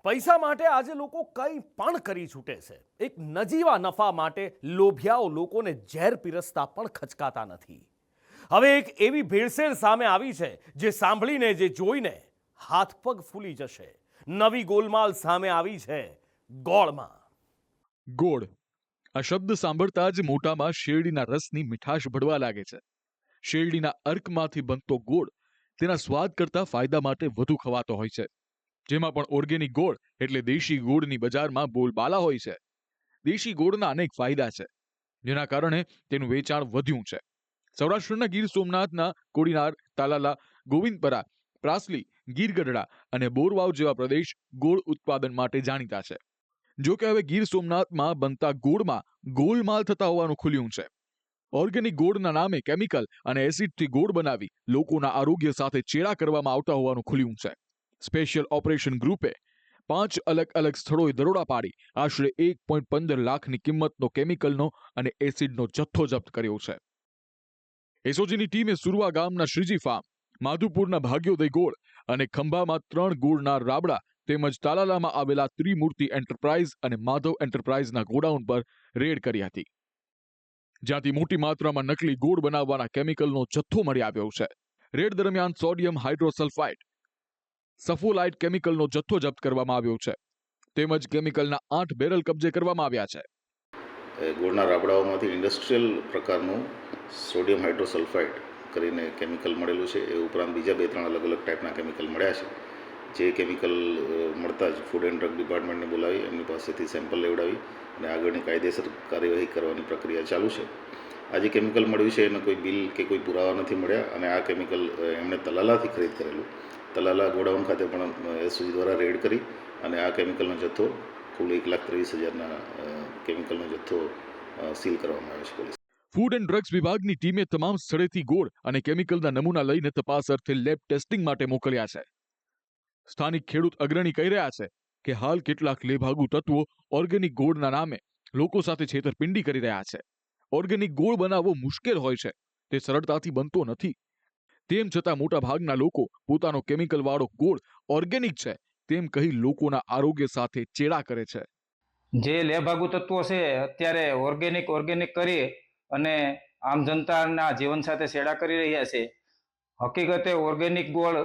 પૈસા માટે આજે લોકો કંઈ પણ કરી છૂટે છે. એક નજીવા નફા માટે લોભિયાઓ લોકોને ઝેર પીરસતા પણ ખચકાતા નથી. હવે એક એવી ભેળસેળ સામે આવી છે જે સાંભળીને, જે જોઈને હાથ પગ ફૂલી જશે. નવી ગોલમાલ સામે આવી છે ગોળમાં. ગોળ આ શબ્દ સાંભળતા જ મોઢામાં શેરડીના રસની મીઠાશ ભળવા લાગે છે. શેરડીના અર્કમાંથી બનતો ગોળ તેના સ્વાદ કરતા ફાયદા માટે વધુ ખવાતો હોય છે. જેમાં પણ ઓર્ગેનિક ગોળ એટલે દેશી ગોળની બજારમાં બોલબાલા હોય છે. દેશી ગોળના અનેક ફાયદા છે, જેના કારણે તેનું વેચાણ વધ્યું છે. સૌરાષ્ટ્રના ગીર સોમનાથના કોડીનાર, તાલાલા, ગોવિંદપરા, પ્રાસલી, ગીરગઢડા અને બોરવાવ જેવા પ્રદેશ ગોળ ઉત્પાદન માટે જાણીતા છે. જો કે હવે ગીર સોમનાથમાં બનતા ગોળમાં ગોલમાલ થતા હોવાનું ખુલ્યું છે. ઓર્ગેનિક ગોળના નામે કેમિકલ અને એસિડથી ગોળ બનાવી લોકોના આરોગ્ય સાથે ચેડા કરવામાં આવતા હોવાનું ખુલ્યું છે. સ્પેશિયલ ઓપરેશન ગ્રુપે 5 અલગ અલગ સ્થળોએ દરોડા પાડી આશરે 1.15 લાખની કિંમતનો કેમિકલનો અને એસિડનો જથ્થો જપ્ત કર્યો છે. એસઓજીની ટીમે સુરવા ગામના શ્રીજી ફાર્મ, માધુપુરના ભાગ્યોદય ગોળ અને ખંભામાં 3 ગોળના રાબડા તેમજ તાલાલામાં આવેલા ત્રિમૂર્તિ એન્ટરપ્રાઇઝ અને માધવ એન્ટરપ્રાઇઝના ગોડાઉન પર રેડ કરી હતી, જ્યાંથી મોટી માત્રામાં નકલી ગોળ બનાવવાના કેમિકલનો જથ્થો મળી આવ્યો છે. રેડ દરમિયાન સોડિયમ હાઇડ્રોસલ્ફાઇડ, સફોલાઇટ કેમિકલનો જથ્થો જપ્ત કરવામાં આવ્યો છે. તેમજ કેમિકલના 8 બેરલ કબજે કરવામાં આવ્યા છે. ગોળના રાબડાઓમાંથી ઇન્ડસ્ટ્રીયલ પ્રકારનું સોડિયમ હાઇડ્રોસલ્ફાઇડ કરીને કેમિકલ મળેલું છે. એ ઉપરાંત બીજા 2-3 અલગ અલગ ટાઈપના કેમિકલ મળ્યા છે. જે કેમિકલ મળતા જ ફૂડ એન્ડ ડ્રગ ડિપાર્ટમેન્ટને બોલાવી એમની પાસેથી સેમ્પલ લેવડાવી અને આગળની કાયદેસર કાર્યવાહી કરવાની પ્રક્રિયા ચાલુ છે. આ જે કેમિકલ મળ્યું છે એનો કોઈ બિલ કે કોઈ પુરાવા નથી મળ્યા અને આ કેમિકલ એમણે તલાલાથી ખરીદ કરેલું. તલાલા ગોડાઉન ખાતે પણ એસઓજી દ્વારા રેડ કરી અને આ કેમિકલનો જથ્થો કુલ 1,23,000ના કેમિકલનો જથ્થો સીલ કરવામાં આવ્યો છે પોલીસ. ફૂડ એન્ડ ડ્રગ્સ વિભાગની ટીમે તમામ સ્થળેથી ગોળ અને કેમિકલના નમૂના લઈને તપાસ અર્થે લેબ ટેસ્ટિંગ માટે મોકલ્યા છે. સ્થાનિક ખેડૂત અગ્રણી કહી રહ્યા છે કે હાલ કેટલાક લેભાગુ તત્વો ઓર્ગેનિક ગોળના નામે લોકો સાથે છેતરપિંડી કરી રહ્યા છે. ઓર્ગેનિક ગોળ બનાવવો મુશ્કેલ હોય છે, તે સરળતાથી બનતો નથી. તેમ છતાં મોટા ભાગના લોકો પોતાનો કેમિકલ વાળો ગોળ ઓર્ગેનિક છે તેમ કહી લોકોના આરોગ્ય સાથે ચેડા કરે છે. જે લેભાગુ તત્વો છે અત્યારે ઓર્ગેનિક કરી અને આમ જનતાના જીવન સાથે છેડા કરી રહ્યા છે. હકીકતે ઓર્ગેનિક ગોળ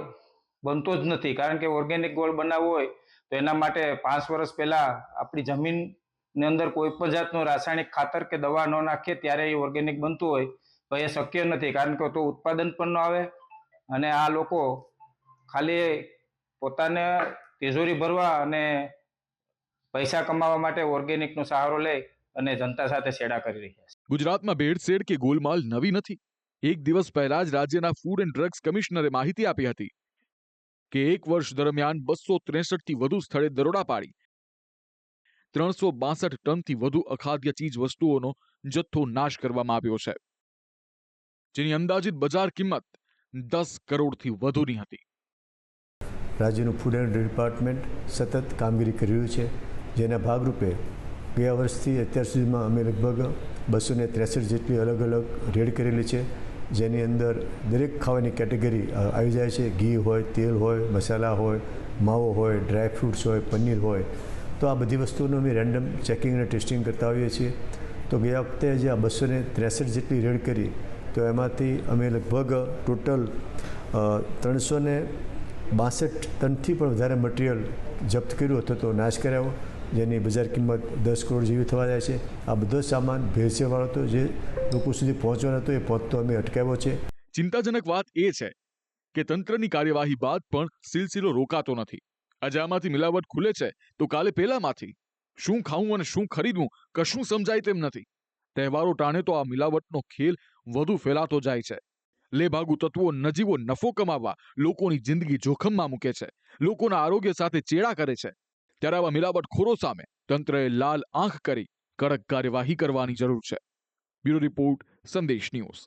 બનતો જ નથી, કારણ કે ઓર્ગેનિક ગોળ બનાવવો હોય તો એના માટે 5 વર્ષ પહેલા આપણી જમીનની અંદર કોઈ પણ જાતનું રાસાયણિક ખાતર કે દવા ન નાખીએ ત્યારે એ ઓર્ગેનિક બનતું હોય તો એ શક્ય નથી, કારણ કે તો ઉત્પાદન પણ ન આવે અને આ લોકો ખાલી પોતાને તિજોરી ભરવા અને પૈસા કમાવા માટે ઓર્ગેનિકનો સહારો લઈ અને જનતા સાથે છેડા કરી રહ્યા છે. ગુજરાતમાં ભેળસેળ કે ગોલમાલ નવી નથી. એક દિવસ પહેલા જ રાજ્યના ફૂડ એન્ડ ડ્રગ્સ કમિશનરે માહિતી આપી હતી કે 1 વર્ષ દરમિયાન 263થી વધુ સ્થળે દરોડા પાડી 362 ટનથી વધુ અખાદ્ય ચીજ વસ્તુઓનો જથ્થો નાશ કરવામાં આવ્યો છે, જેની અંદાજિત બજાર કિંમત 10 કરોડથી વધુની હતી. રાજ્યનું ફૂડ એન્ડ ડિપાર્ટમેન્ટ સતત કામગીરી કરી રહ્યું છે, જેના ભાગરૂપે ગયા વર્ષથી અત્યાર સુધીમાં અમે લગભગ 263 જેટલી અલગ અલગ રેડ કરેલી છે, જેની અંદર દરેક ખાવાની કેટેગરી આવી જાય છે. ઘી હોય, તેલ હોય, મસાલા હોય, માવો હોય, ડ્રાય ફ્રૂટ્સ હોય, પનીર હોય. તો આ બધી વસ્તુઓનું અમે રેન્ડમ ચેકિંગ અને ટેસ્ટિંગ કરતા હોઈએ છીએ. તો ગયા વખતે જે આ 263 જેટલી રેડ કરી તો એમાંથી અમે લગભગ ટોટલ 362 ટનથી પણ વધારે મટીરિયલ જપ્ત કર્યું હતો, તો નાશ કરાયો, જેની બજાર કિંમત 10 કરોડ જેવી થવા જાય છે. આ બધો સામાન ભેળસેળવાળો હતો, જે લોકો સુધી પહોંચવાનો હતો એ પહોંચતો અમે અટકાવ્યો છે. ચિંતાજનક વાત એ છે કે તંત્રની કાર્યવાહી બાદ પણ સિલસિલો રોકાતો નથી. આજે આમાંથી મિલાવટ ખુલે છે તો કાલે પેલામાંથી. શું ખાવું અને શું ખરીદવું કશું સમજાય તેમ નથી. તહેવારો ટાણે તો આ મિલાવટનો ખેલ વધુ ફેલાતો જાય છે. લેભાગુ તત્વો નજીવો નફો કમાવવા લોકોની જિંદગી જોખમમાં મૂકે છે, લોકોના આરોગ્ય સાથે ચેડા કરે છે. ત્યારે આવા મિલાવટખોરો સામે તંત્રએ લાલ આંખ કરી કડક કાર્યવાહી કરવાની જરૂર છે. બ્યુરો રિપોર્ટ, સંદેશ ન્યૂઝ.